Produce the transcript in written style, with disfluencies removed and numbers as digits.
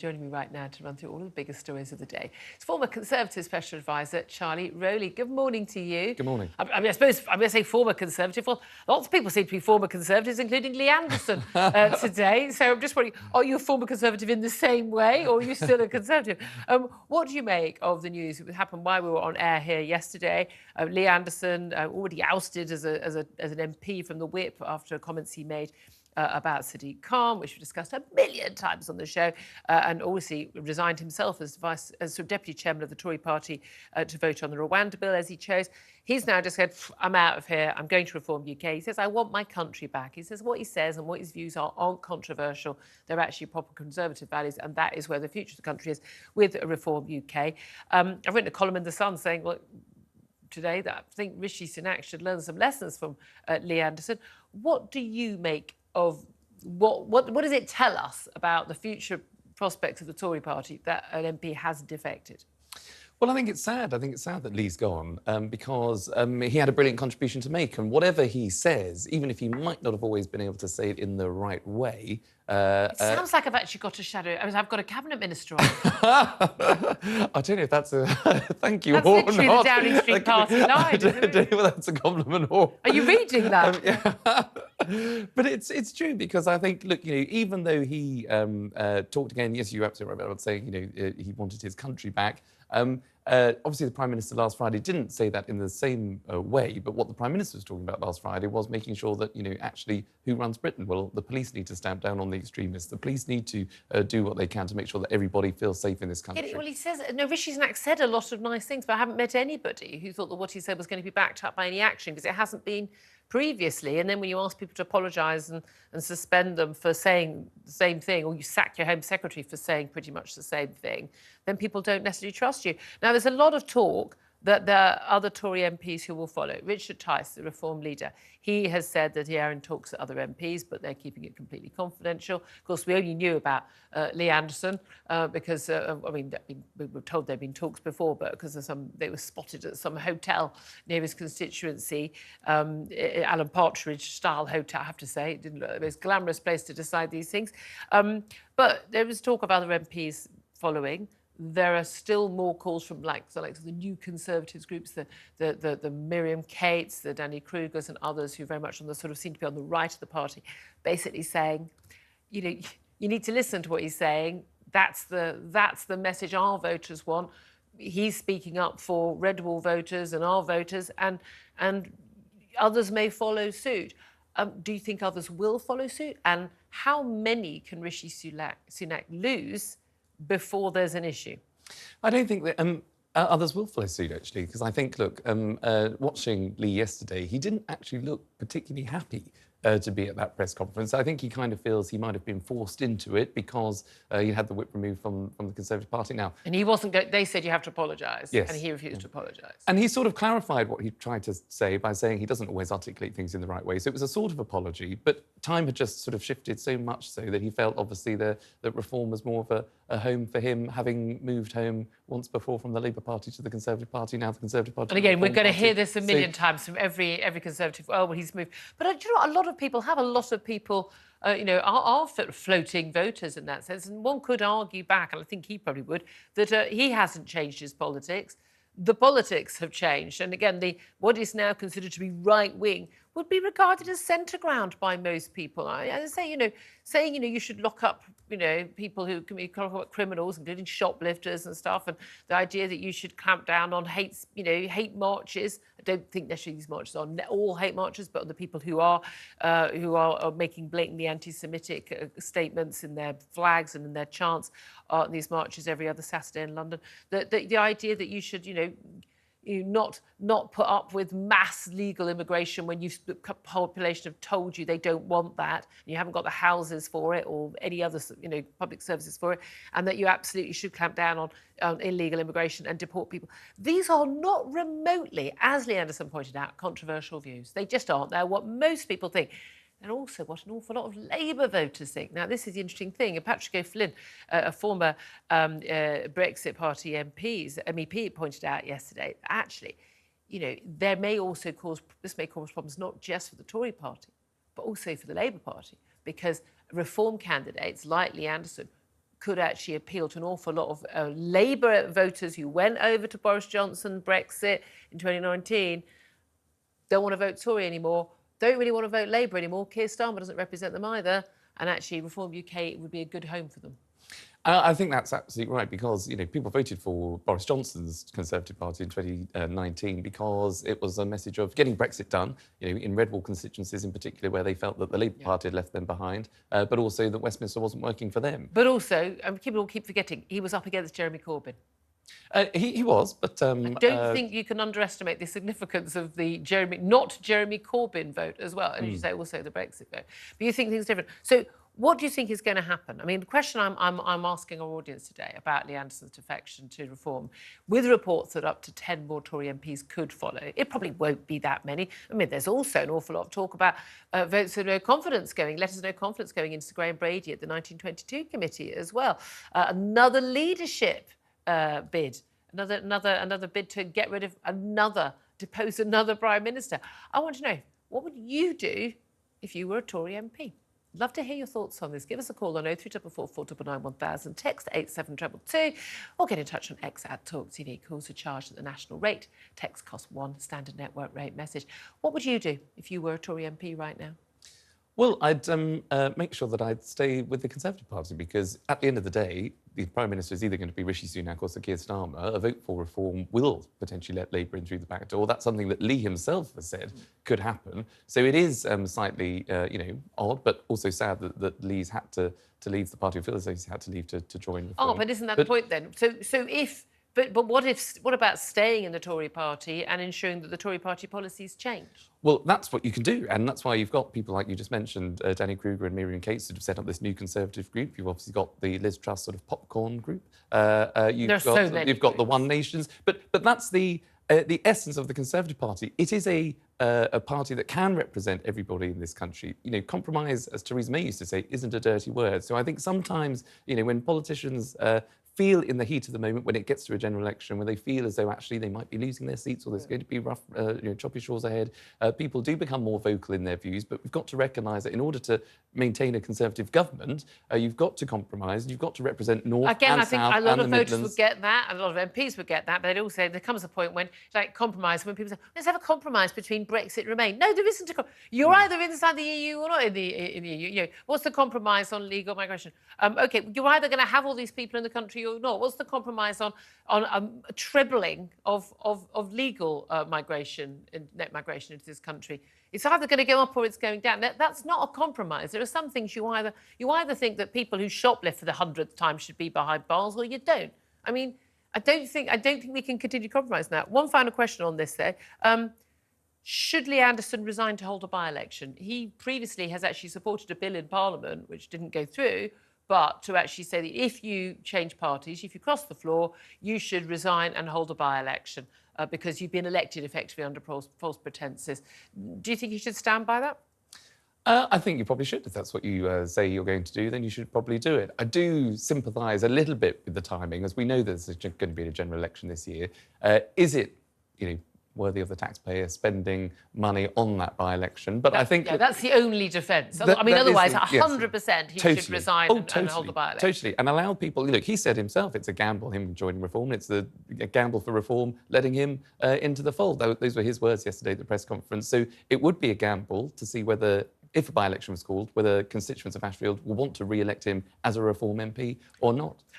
Joining me right now to run through all of the biggest stories of the day. It's former Conservative Special Advisor Charlie Rowley. Good morning to you. Good morning. I suppose I'm going to say former Conservative. Well, lots of people seem to be former Conservatives, including Lee Anderson today. So I'm just wondering, are you a former Conservative in the same way, or are you still a Conservative? What do you make of the news that happened while we were on air here yesterday? Lee Anderson already ousted as an MP from the Whip after comments he made about Sadiq Khan, which we discussed a million times on the show, and obviously resigned himself as sort of deputy chairman of the Tory party to vote on the Rwanda bill as he chose. He's now just said, I'm out of here, I'm going to Reform UK. He says, I want my country back. He says what he says and what his views aren't controversial. They're actually proper Conservative values, and that is where the future of the country is with Reform UK. I've written a column in The Sun saying, well, today that I think Rishi Sunak should learn some lessons from Lee Anderson. What do you make of what does it tell us about the future prospects of the Tory party that an MP has defected? Well, I think it's sad. I think it's sad that Lee's gone because he had a brilliant contribution to make. And whatever he says, even if he might not have always been able to say it in the right way... it sounds like I've actually got a shadow... I've got a cabinet minister on. I don't know if that's a thank you that's or literally not. The Downing Street party line, I don't know whether that's a compliment or... Are you reading that? Yeah. But it's true because I think, look, you know, even though he talked again, yes, you're absolutely right about saying, you know, he wanted his country back. Obviously, the Prime Minister last Friday didn't say that in the same way, but what the Prime Minister was talking about last Friday was making sure that, you know, actually, who runs Britain? Well, the police need to stamp down on the extremists. The police need to do what they can to make sure that everybody feels safe in this country. Yeah, well, he says... No, Rishi Sunak said a lot of nice things, but I haven't met anybody who thought that what he said was going to be backed up by any action, because it hasn't been previously. And then when you ask people to apologise and suspend them for saying the same thing, or you sack your Home Secretary for saying pretty much the same thing, then people don't necessarily trust you. Now, there's a lot of talk that there are other Tory MPs who will follow. Richard Tice, the Reform leader, he has said that he are in talks with other MPs, but they're keeping it completely confidential. Of course, we only knew about Lee Anderson because, I mean, we were told there'd been talks before, but because of they were spotted at some hotel near his constituency, Alan Partridge-style hotel, I have to say. It didn't look like the most glamorous place to decide these things. But there was talk of other MPs following. There are still more calls from the new Conservatives groups, the Miriam Cates, the Danny Krugers and others who very much seem to be on the right of the party, basically saying, you know, you need to listen to what he's saying. That's the message our voters want. He's speaking up for Red Wall voters and our voters, and others may follow suit. Do you think others will follow suit? And how many can Rishi Sunak lose before there's an issue? I don't think that others will follow suit, actually, because I think, look, watching Lee yesterday, he didn't actually look particularly happy to be at that press conference. I think he kind of feels he might have been forced into it because he had the whip removed from the Conservative Party now. And he wasn't... They said you have to apologise. Yes. And he refused to apologise. And he sort of clarified what he tried to say by saying he doesn't always articulate things in the right way. So it was a sort of apology, but time had just sort of shifted so much so that he felt, obviously, that Reform was more of a home for him, having moved home once before from the Labour Party to the Conservative Party, now the Conservative Party... And again, we're going to hear this a million times from every Conservative. Oh, well, he's moved. But do you know what? A lot of people you know, are floating voters in that sense. And one could argue back, and I think he probably would, that he hasn't changed his politics. The politics have changed. And again, what is now considered to be right-wing would be regarded as centre ground by most people. I say, you know, saying, you know, you should lock up, you know, people who can be criminals, including shoplifters and stuff, and the idea that you should clamp down on hate marches. I don't think necessarily these marches are all hate marches, but on the people who are making blatantly anti-Semitic statements in their flags and in their chants in these marches every other Saturday in London. The idea that you should, you know, not put up with mass legal immigration when the population have told you they don't want that, and you haven't got the houses for it or any other, you know, public services for it, and that you absolutely should clamp down on illegal immigration and deport people. These are not remotely, as Lee Anderson pointed out, controversial views. They just aren't. They're what most people think. And also what an awful lot of Labour voters think. Now, this is the interesting thing. Patrick O'Flynn, a former Brexit Party MEP, pointed out yesterday, actually, you know, this may cause problems not just for the Tory party, but also for the Labour Party, because Reform candidates like Lee Anderson could actually appeal to an awful lot of Labour voters who went over to Boris Johnson, Brexit in 2019, don't want to vote Tory anymore, don't really want to vote Labour anymore. Keir Starmer doesn't represent them either. And actually, Reform UK would be a good home for them. I think that's absolutely right because, people voted for Boris Johnson's Conservative Party in 2019 because it was a message of getting Brexit done, in red wall constituencies in particular where they felt that the Labour Party had left them behind, but also that Westminster wasn't working for them. But also, people keep forgetting, he was up against Jeremy Corbyn. He was, but... I don't think you can underestimate the significance of the not Jeremy Corbyn vote as well, and as you say, also the Brexit vote. But you think things are different. So what do you think is going to happen? I mean, the question I'm asking our audience today about Lee Anderson's defection to Reform, with reports that up to 10 more Tory MPs could follow, it probably won't be that many. I mean, there's also an awful lot of talk about votes of no confidence letters of no confidence going into Graham Brady at the 1922 committee as well. Another leadership bid, another bid to get rid of depose another Prime Minister. I want to know, what would you do if you were a Tory MP? Love to hear your thoughts on this. Give us a call on 0344 499 1000, text 87222, or get in touch on X at TalkTV. Calls are charged at the national rate. Text costs £1, standard network rate message. What would you do if you were a Tory MP right now? Well, I'd make sure that I'd stay with the Conservative Party because at the end of the day, the Prime Minister is either going to be Rishi Sunak or Sir Keir Starmer. A vote for reform will potentially let Labour in through the back door. That's something that Lee himself has said could happen. So it is slightly, odd, but also sad that Lee's had to leave the party. I feel as though he's had to leave to join Reform. Oh, but isn't that the point then? So if... But what about staying in the Tory party and ensuring that the Tory party policies change? Well, that's what you can do, and that's why you've got people like you just mentioned, Danny Kruger and Miriam Cates, that have set up this new Conservative group. You've obviously got the Liz Truss sort of popcorn group. You've got the One Nations, but that's the essence of the Conservative Party. It is a party that can represent everybody in this country. Compromise, as Theresa May used to say, isn't a dirty word. So I think sometimes, when politicians feel in the heat of the moment when it gets to a general election, when they feel as though actually they might be losing their seats or there's going to be rough, choppy shores ahead, people do become more vocal in their views. But we've got to recognise that in order to maintain a Conservative government, you've got to compromise and you've got to represent North and South and the Midlands. Again, I think a lot of voters would get that, and a lot of MPs would get that, but also there comes a point when, compromise, when people say, let's have a compromise between Brexit and Remain. No, there isn't a compromise. You're either inside the EU or not in the EU. What's the compromise on legal migration? OK, you're either going to have all these people in the country or not. What's the compromise on a trebling of legal migration and net migration into this country? It's either going to go up or it's going down. That's not a compromise. There are some things you either think that people who shoplift for the 100th time should be behind bars, or you don't. I mean, I don't think we can continue to compromise now. One final question on this, though. Should Lee Anderson resign to hold a by-election? He previously has actually supported a bill in Parliament, which didn't go through, but to actually say that if you change parties, if you cross the floor, you should resign and hold a by-election because you've been elected effectively under false pretences. Do you think you should stand by that? I think you probably should. If that's what you say you're going to do, then you should probably do it. I do sympathise a little bit with the timing, as we know there's going to be a general election this year. Is it, worthy of the taxpayer spending money on that by-election? But I think... Yeah, that's the only defence. Otherwise, 100% he should resign and hold the by-election. Totally. And allow people... Look, he said himself it's a gamble, him joining Reform. It's a gamble for Reform, letting him into the fold. Those were his words yesterday at the press conference. So it would be a gamble to see whether, if a by-election was called, whether constituents of Ashfield will want to re-elect him as a Reform MP or not.